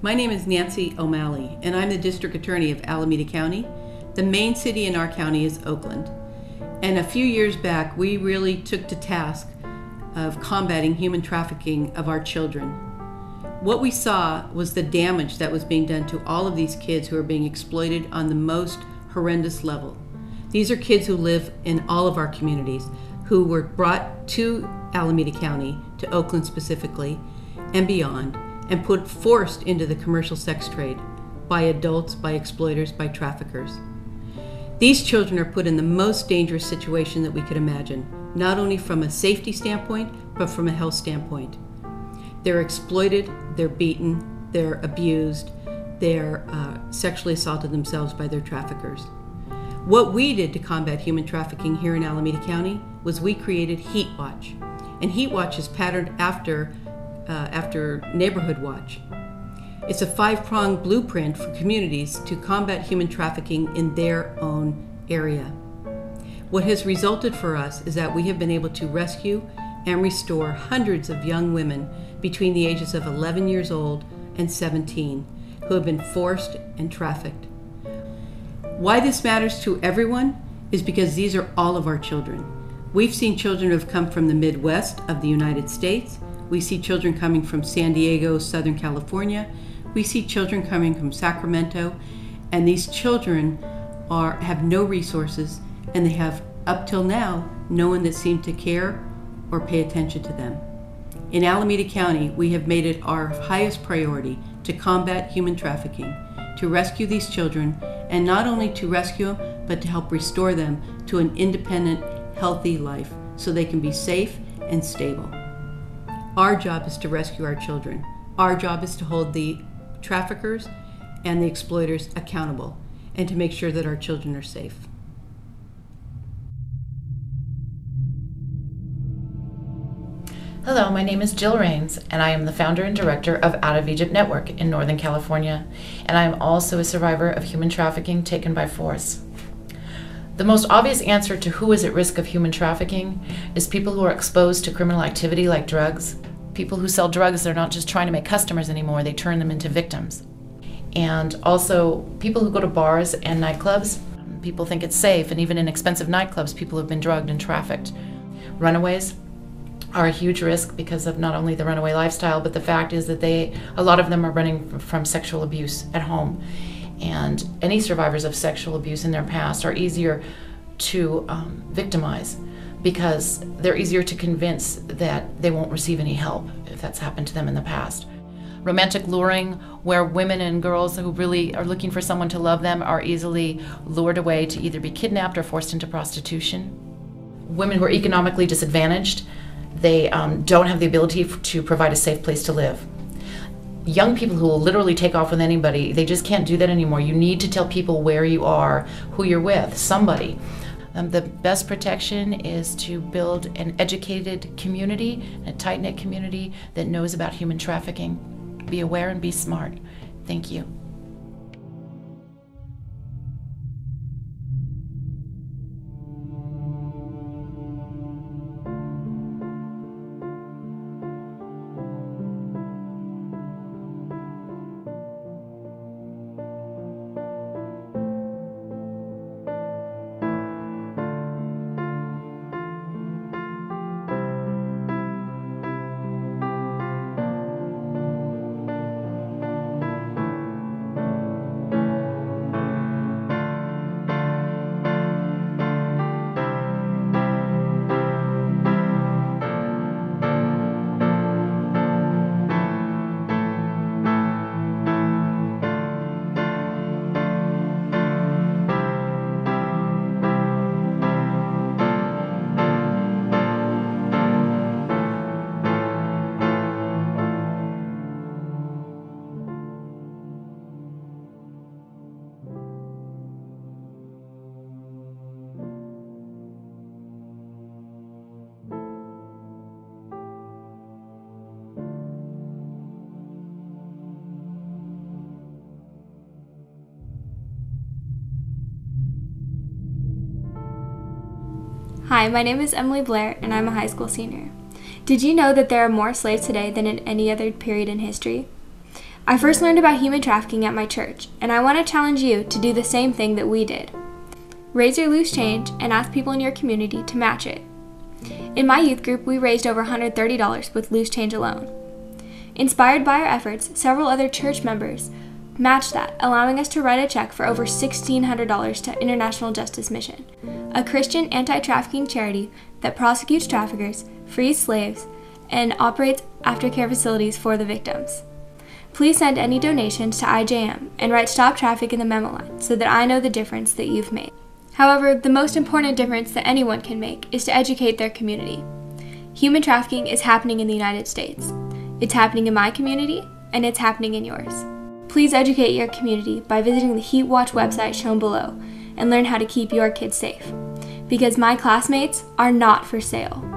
My name is Nancy O'Malley, and I'm the District Attorney of Alameda County. The main city in our county is Oakland. And a few years back, we really took to task of combating human trafficking of our children. What we saw was the damage that was being done to all of these kids who are being exploited on the most horrendous level. These are kids who live in all of our communities, who were brought to Alameda County, to Oakland specifically, and beyond, and forced into the commercial sex trade by adults, by exploiters, by traffickers. These children are put in the most dangerous situation that we could imagine, not only from a safety standpoint, but from a health standpoint. They're exploited, they're beaten, they're abused, they're sexually assaulted themselves by their traffickers. What we did to combat human trafficking here in Alameda County was we created Heat Watch. And Heat Watch is patterned after Neighborhood Watch. It's a 5-pronged blueprint for communities to combat human trafficking in their own area. What has resulted for us is that we have been able to rescue and restore hundreds of young women between the ages of 11 years old and 17 who have been forced and trafficked. Why this matters to everyone is because these are all of our children. We've seen children who have come from the Midwest of the United States. We see children coming from San Diego, Southern California. We see children coming from Sacramento. And these children have no resources, and they have, up till now, no one that seemed to care or pay attention to them. In Alameda County, we have made it our highest priority to combat human trafficking, to rescue these children, and not only to rescue them, but to help restore them to an independent, healthy life so they can be safe and stable. Our job is to rescue our children. Our job is to hold the traffickers and the exploiters accountable and to make sure that our children are safe. Hello, my name is Jill Raines, and I am the founder and director of Out of Egypt Network in Northern California, and I am also a survivor of human trafficking taken by force. The most obvious answer to who is at risk of human trafficking is people who are exposed to criminal activity like drugs. People who sell drugs, they're not just trying to make customers anymore, they turn them into victims. And also people who go to bars and nightclubs, people think it's safe, and even in expensive nightclubs, people have been drugged and trafficked. Runaways are a huge risk because of not only the runaway lifestyle, but the fact is that a lot of them are running from sexual abuse at home. And any survivors of sexual abuse in their past are easier to victimize because they're easier to convince that they won't receive any help if that's happened to them in the past. Romantic luring, where women and girls who really are looking for someone to love them are easily lured away to either be kidnapped or forced into prostitution. Women who are economically disadvantaged, they don't have the ability to provide a safe place to live. Young people who will literally take off with anybody, they just can't do that anymore. You need to tell people where you are, who you're with, somebody. The best protection is to build an educated community, a tight-knit community that knows about human trafficking. Be aware and be smart. Thank you. Hi, my name is Emily Blair, and I'm a high school senior. Did you know that there are more slaves today than in any other period in history? I first learned about human trafficking at my church, and I want to challenge you to do the same thing that we did. Raise your loose change and ask people in your community to match it. In my youth group, we raised over $130 with loose change alone. Inspired by our efforts, several other church members matched that, allowing us to write a check for over $1,600 to International Justice Mission, a Christian anti-trafficking charity that prosecutes traffickers, frees slaves, and operates aftercare facilities for the victims. Please send any donations to IJM and write Stop Traffic in the memo line so that I know the difference that you've made. However, the most important difference that anyone can make is to educate their community. Human trafficking is happening in the United States. It's happening in my community, and it's happening in yours. Please educate your community by visiting the Heat Watch website shown below and learn how to keep your kids safe. Because my classmates are not for sale.